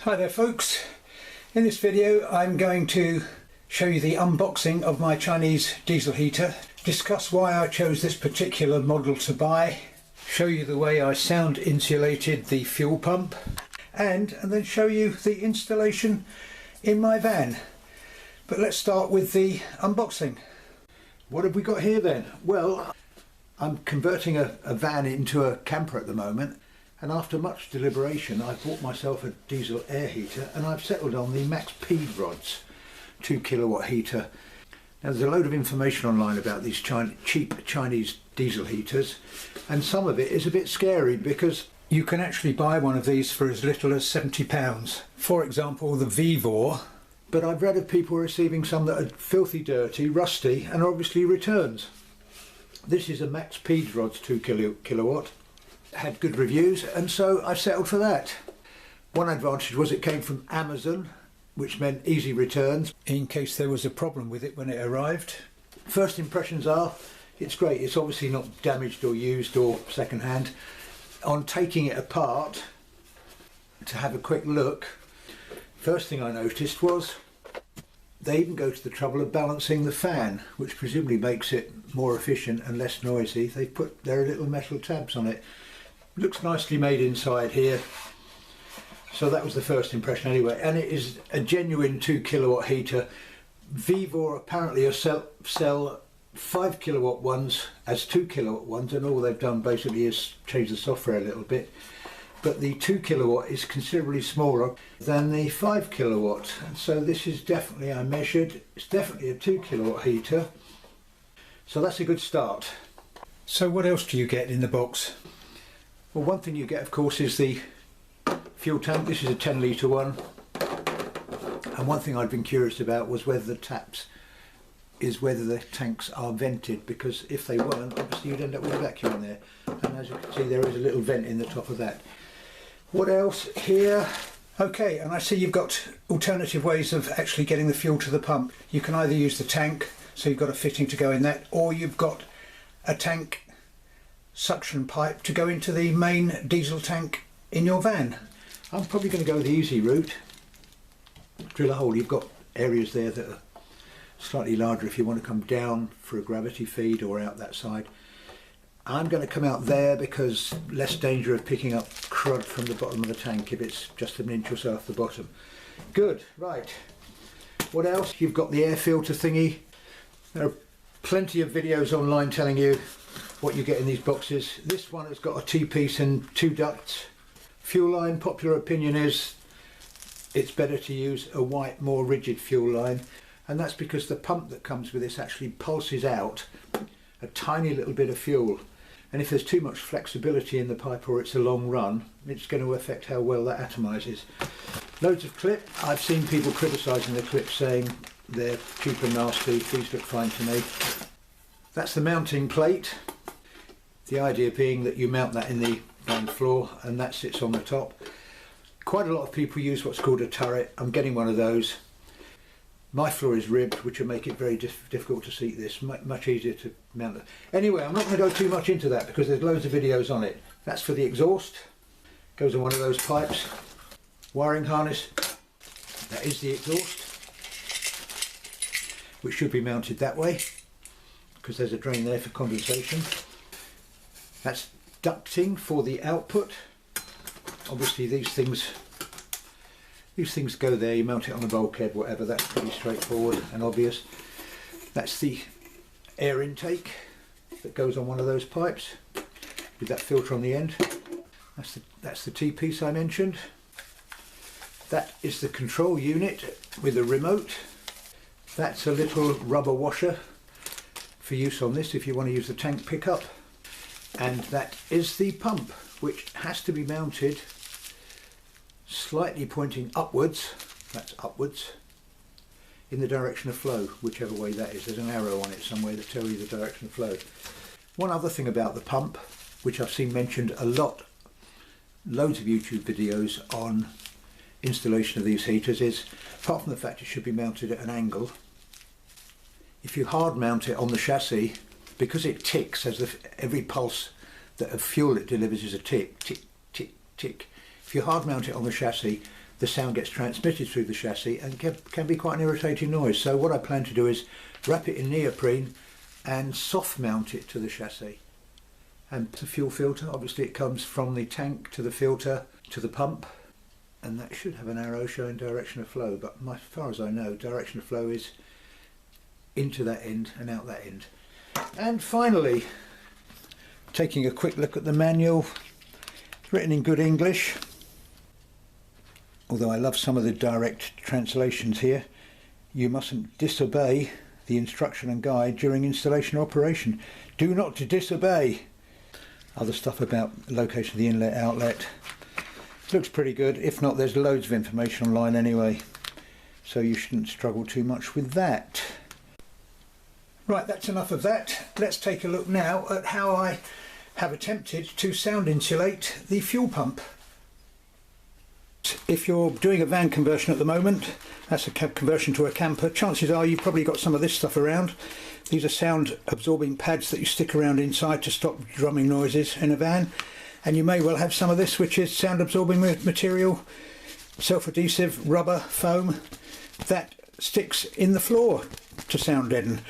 Hi there folks, in this video I'm going to show you the unboxing of my Chinese diesel heater, discuss why I chose this particular model to buy, show you the way I sound insulated the fuel pump and then show you the installation in my van. But let's start with the unboxing. What have we got here then? Well, I'm converting a van into a camper at the moment. And after much deliberation, I bought myself a diesel air heater and I've settled on the Maxspeedingrods 2 kilowatt heater. Now there's a load of information online about these cheap Chinese diesel heaters, and some of it is a bit scary because you can actually buy one of these for as little as £70. For example, the Vivor. But I've read of people receiving some that are filthy dirty, rusty, and obviously returns. This is a Maxspeedingrods 2 kilowatt. Had good reviews, and so I settled for that. One advantage was it came from Amazon, which meant easy returns in case there was a problem with it when it arrived. First impressions are it's great. It's obviously not damaged or used or second-hand. On taking it apart to have a quick look, first thing I noticed was they even go to the trouble of balancing the fan, which presumably makes it more efficient and less noisy. They put their little metal tabs on it. Looks nicely made inside here, so that was the first impression anyway. And it is a genuine 2 kilowatt heater. Vivor apparently sell 5 kilowatt ones as 2 kilowatt ones, and all they've done basically is change the software a little bit. But the 2 kilowatt is considerably smaller than the 5 kilowatt, and so this is definitely, I measured, it's definitely a 2 kilowatt heater, so that's a good start. So what else do you get in the box? Well, one thing you get, of course, is the fuel tank. This is a 10 litre one, and one thing I'd been curious about was whether the tanks are vented, because if they weren't, obviously you'd end up with a vacuum in there, and as you can see there is a little vent in the top of that. What else here? Okay, and I see you've got alternative ways of actually getting the fuel to the pump. You can either use the tank, so you've got a fitting to go in that, or you've got a tank suction pipe to go into the main diesel tank in your van. I'm probably going to go the easy route. Drill a hole. You've got areas there that are slightly larger if you want to come down for a gravity feed or out that side. I'm going to come out there because less danger of picking up crud from the bottom of the tank if it's just an inch or so off the bottom. Good, right. What else? You've got the air filter thingy. There are plenty of videos online telling you what you get in these boxes. This one has got a T-piece and 2 ducts. Fuel line, popular opinion is it's better to use a white, more rigid fuel line, and that's because the pump that comes with this actually pulses out a tiny little bit of fuel, and if there's too much flexibility in the pipe or it's a long run, it's going to affect how well that atomizes. Loads of clip. I've seen people criticising the clips, saying they're cheap and nasty. These look fine to me. That's the mounting plate. The idea being that you mount that in the van floor and that sits on the top. Quite a lot of people use what's called a turret. I'm getting one of those. My floor is ribbed, which will make it very difficult to seat this, much easier to mount it. Anyway, I'm not going to go too much into that because there's loads of videos on it. That's for the exhaust. Goes on one of those pipes. Wiring harness. That is the exhaust, which should be mounted that way because there's a drain there for condensation. That's ducting for the output. Obviously these things go there, you mount it on a bulkhead, whatever. That's pretty straightforward and obvious. That's the air intake that goes on one of those pipes with that filter on the end. That's the T-piece I mentioned. That is the control unit with a remote. That's a little rubber washer for use on this if you want to use the tank pickup. And that is the pump, which has to be mounted slightly pointing upwards, that's upwards, in the direction of flow, whichever way that is. There's an arrow on it somewhere that tells you the direction of flow. One other thing about the pump, which I've seen mentioned a lot, loads of YouTube videos on installation of these heaters, is apart from the fact it should be mounted at an angle, if you hard mount it on the chassis, because it ticks as if every pulse that of fuel it delivers is a tick, tick, tick, tick. If you hard mount it on the chassis, the sound gets transmitted through the chassis and can be quite an irritating noise. So what I plan to do is wrap it in neoprene and soft mount it to the chassis. And the fuel filter, obviously it comes from the tank to the filter to the pump, and that should have an arrow showing direction of flow, but as far as I know, direction of flow is into that end and out that end. And finally, taking a quick look at the manual, written in good English, although I love some of the direct translations here. You mustn't disobey the instruction and guide during installation operation. Do not disobey. Other stuff about location of the inlet outlet. Looks pretty good. If not, there's loads of information online anyway, so you shouldn't struggle too much with that. Right, that's enough of that. Let's take a look now at how I have attempted to sound insulate the fuel pump. If you're doing a van conversion at the moment, that's a cab conversion to a camper, chances are you've probably got some of this stuff around. These are sound absorbing pads that you stick around inside to stop drumming noises in a van, and you may well have some of this, which is sound absorbing material, self-adhesive rubber foam that sticks in the floor to sound deaden.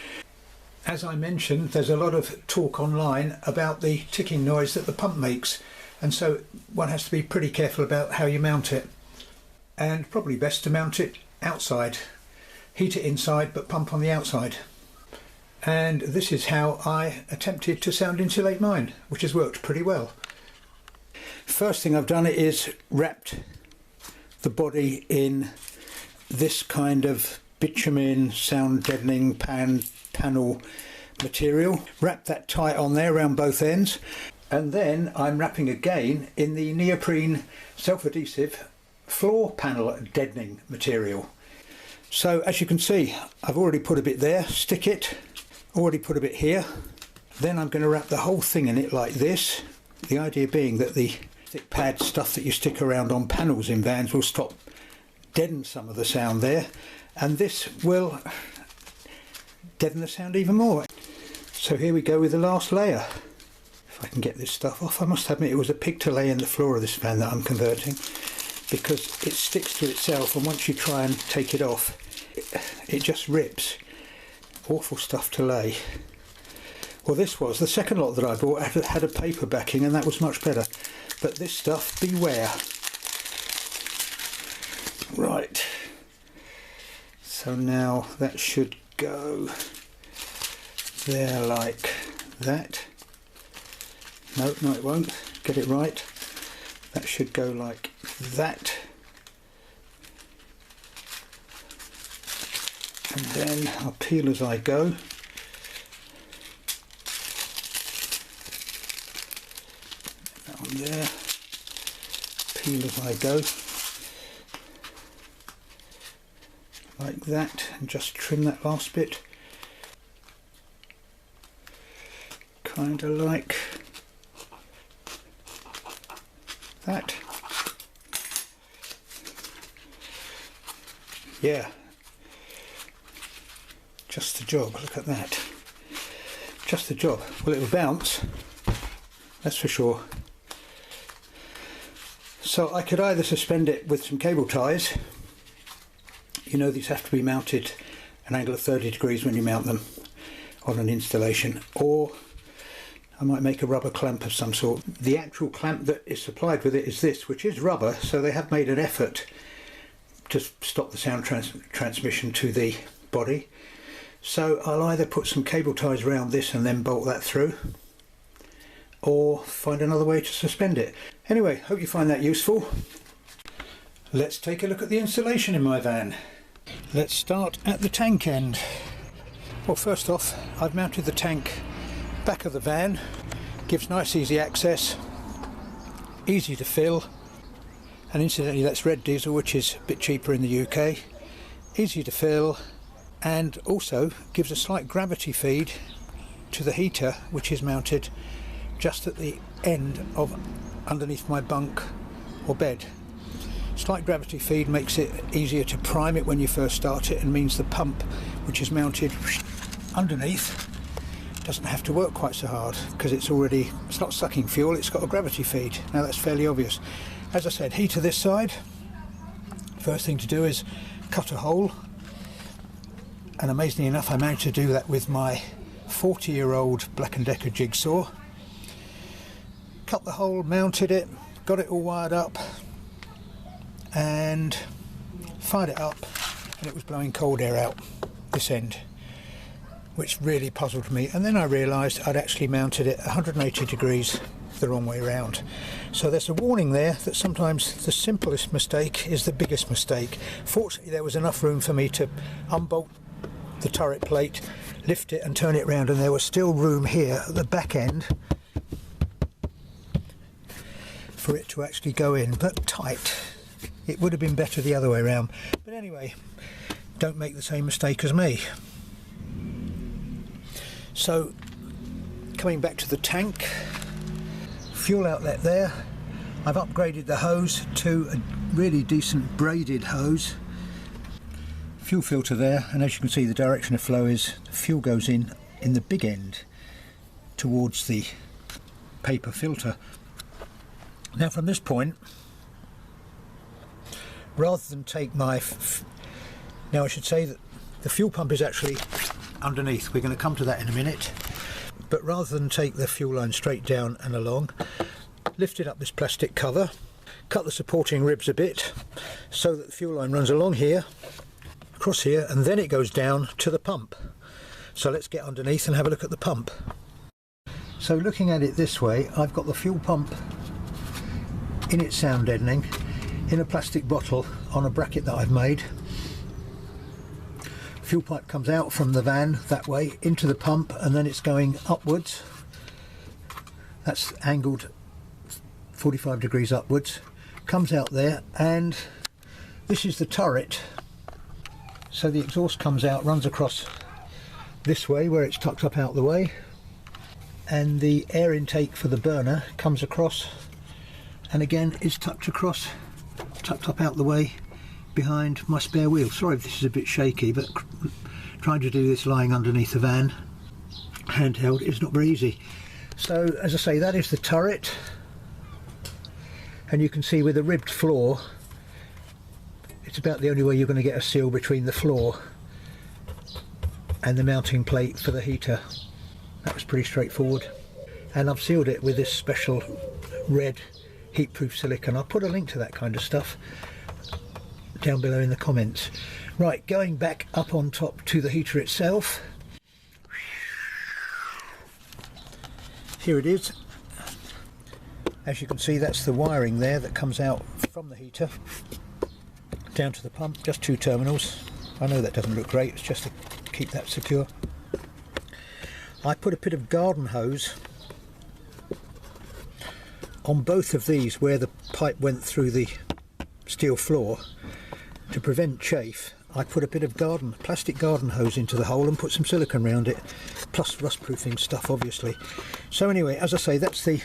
As I mentioned, there's a lot of talk online about the ticking noise that the pump makes, and so one has to be pretty careful about how you mount it, and probably best to mount it outside. Heat it inside but pump on the outside. And this is how I attempted to sound insulate mine, which has worked pretty well. First thing I've done is wrapped the body in this kind of bitumen sound deadening panel material. Wrap that tight on there around both ends, and then I'm wrapping again in the neoprene self-adhesive floor panel deadening material. So as you can see, I've already put a bit there, stick it, already put a bit here. Then I'm going to wrap the whole thing in it like this. The idea being that the thick pad stuff that you stick around on panels in vans will stop, deaden some of the sound there, and this will deaden the sound even more. So here we go with the last layer. If I can get this stuff off. I must admit it was a pig to lay in the floor of this van that I'm converting, because it sticks to itself, and once you try and take it off, it just rips. Awful stuff to lay. Well, this was the second lot that I bought had a paper backing, and that was much better, but this stuff, beware. Right, so now that should go there like that. No, it won't. Get it right. That should go like that. And then I'll peel as I go. That one there. Peel as I go. Like that, and just trim that last bit. Kind of like that. Yeah. Just the job, look at that. Just the job. Well, it will bounce, that's for sure. So I could either suspend it with some cable ties. You know, these have to be mounted an angle of 30 degrees when you mount them on an installation, or I might make a rubber clamp of some sort. The actual clamp that is supplied with it is this, which is rubber, so they have made an effort to stop the sound transmission to the body. So I'll either put some cable ties around this and then bolt that through, or find another way to suspend it. Anyway, hope you find that useful. Let's take a look at the installation in my van. Let's start at the tank end. Well, first off, I've mounted the tank back of the van. Gives nice easy access, easy to fill, and incidentally that's red diesel, which is a bit cheaper in the UK. Easy to fill, and also gives a slight gravity feed to the heater, which is mounted just at the end of underneath my bunk or bed. Slight gravity feed makes it easier to prime it when you first start it, and means the pump, which is mounted underneath, doesn't have to work quite so hard, because it's not sucking fuel, it's got a gravity feed. Now that's fairly obvious. As I said, heater this side, First thing to do is cut a hole, and amazingly enough I managed to do that with my 40-year-old Black & Decker jigsaw. Cut the hole, mounted it, got it all wired up and fired it up, and it was blowing cold air out this end, which really puzzled me. And then I realised I'd actually mounted it 180 degrees the wrong way around. So there's a warning there that sometimes the simplest mistake is the biggest mistake. Fortunately there was enough room for me to unbolt the turret plate, lift it and turn it round, and there was still room here at the back end for it to actually go in, but tight. It would have been better the other way around. But anyway, don't make the same mistake as me. So coming back to the tank, fuel outlet there. I've upgraded the hose to a really decent braided hose. Fuel filter there, and as you can see the direction of flow is the fuel goes in the big end towards the paper filter. Now from this point, rather than take my now I should say that the fuel pump is actually underneath. We're going to come to that in a minute. But rather than take the fuel line straight down and along, lifted up this plastic cover, cut the supporting ribs a bit so that the fuel line runs along here, across here, and then it goes down to the pump. So let's get underneath and have a look at the pump. So looking at it this way, I've got the fuel pump in its sound deadening in a plastic bottle on a bracket that I've made. Fuel pipe comes out from the van that way into the pump, and then it's going upwards. That's angled 45 degrees upwards, comes out there, and this is the turret. So the exhaust comes out, runs across this way where it's tucked up out the way, and the air intake for the burner comes across and again is tucked up out the way behind my spare wheel. Sorry if this is a bit shaky, but trying to do this lying underneath the van handheld is not very easy. So as I say, that is the turret, and you can see with a ribbed floor it's about the only way you're going to get a seal between the floor and the mounting plate for the heater. That was pretty straightforward, and I've sealed it with this special red heat-proof silicone. I'll put a link to that kind of stuff down below in the comments. Right, going back up on top to the heater itself. Here it is. As you can see, that's the wiring there that comes out from the heater down to the pump, just 2 terminals. I know that doesn't look great, it's just to keep that secure. I put a bit of garden hose on both of these where the pipe went through the steel floor to prevent chafe. I put a bit of plastic garden hose into the hole and put some silicone around it, plus rust proofing stuff obviously. So anyway, as I say, that's the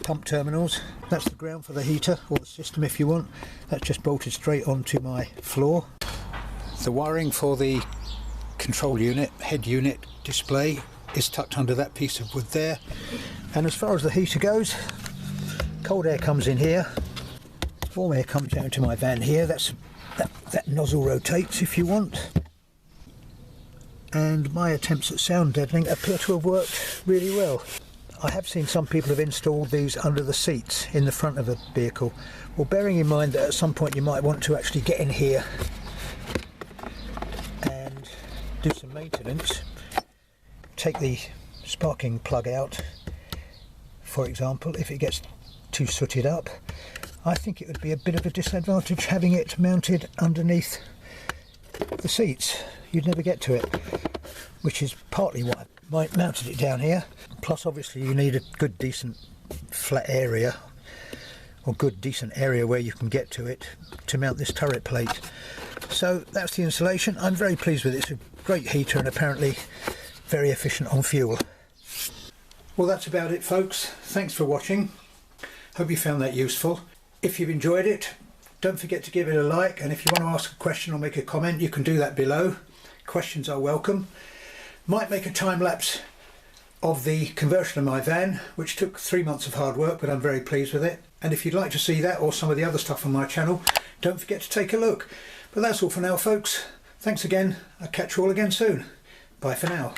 pump terminals, that's the ground for the heater, or the system if you want. That's just bolted straight onto my floor. The wiring for the control unit, head unit display is tucked under that piece of wood there. And as far as the heater goes, cold air comes in here, warm air comes down to my van here. That nozzle rotates if you want. And my attempts at sound deadening appear to have worked really well. I have seen some people have installed these under the seats in the front of a vehicle. Well, bearing in mind that at some point you might want to actually get in here and do some maintenance, take the sparking plug out, for example, if it gets too sooted up, I think it would be a bit of a disadvantage having it mounted underneath the seats. You'd never get to it, which is partly why I mounted it down here. Plus obviously you need a good decent flat area, or good decent area where you can get to it to mount this turret plate. So that's the installation. I'm very pleased with it. It's a great heater and apparently very efficient on fuel. Well, that's about it folks. Thanks for watching. Hope you found that useful. If you've enjoyed it, don't forget to give it a like, and if you want to ask a question or make a comment, you can do that below. Questions are welcome. Might make a time lapse of the conversion of my van, which took 3 months of hard work, but I'm very pleased with it. And if you'd like to see that or some of the other stuff on my channel, don't forget to take a look. But that's all for now, folks. Thanks again. I'll catch you all again soon. Bye for now.